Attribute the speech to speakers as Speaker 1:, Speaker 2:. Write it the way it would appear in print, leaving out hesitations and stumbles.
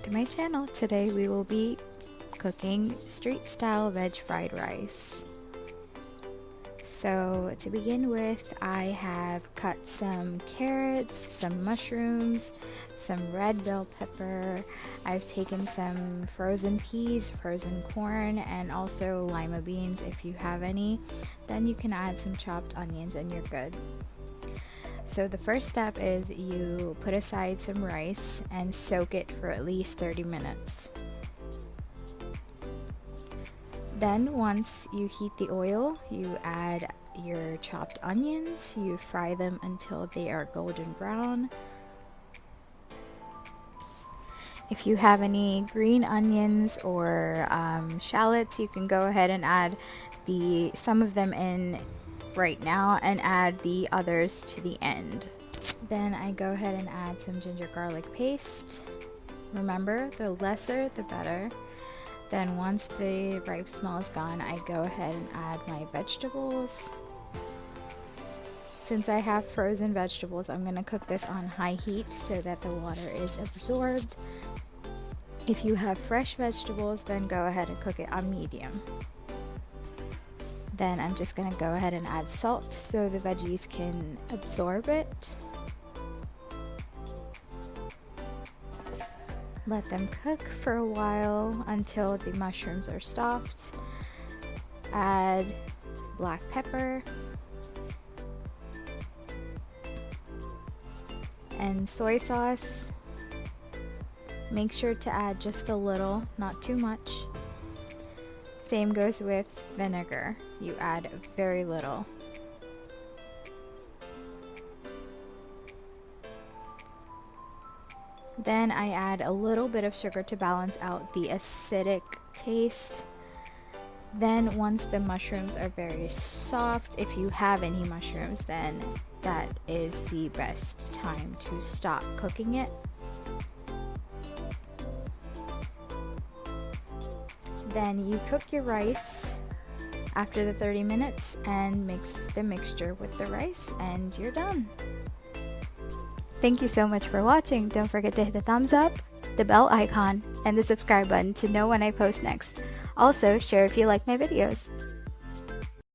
Speaker 1: to my channel. Today we will be cooking street style veg fried rice. So to begin with, I have cut some carrots, some mushrooms, some red bell pepper. I've taken some frozen peas, frozen corn, and also lima beans if you have any. Then you can add some chopped onions and you're good. So the first step is you put aside some rice and soak it for at least 30 minutes. Then once you heat the oil, you add your chopped onions, you fry them until they are golden brown. If you have any green onions or shallots, you can go ahead and add some of them in right now and add the others to the end. Then I go ahead and add some ginger garlic paste. Remember, the lesser the better. Then once the ripe smell is gone, I go ahead and add my vegetables. Since I have frozen vegetables, I'm going to cook this on high heat so that the water is absorbed. If you have fresh vegetables, then go ahead and cook it on medium. Then I'm just going to go ahead and add salt so the veggies can absorb it. Let them cook for a while until the mushrooms are soft. Add black pepper and soy sauce. Make sure to add just a little, not too much. Same goes with vinegar. You add very little. Then I add a little bit of sugar to balance out the acidic taste. Then once the mushrooms are very soft, if you have any mushrooms, then that is the best time to stop cooking it. Then you cook your rice after the 30 minutes and mix the mixture with the rice and you're done. Thank you so much for watching. Don't forget to hit the thumbs up, the bell icon, and the subscribe button to know when I post next. Also, share if you like my videos.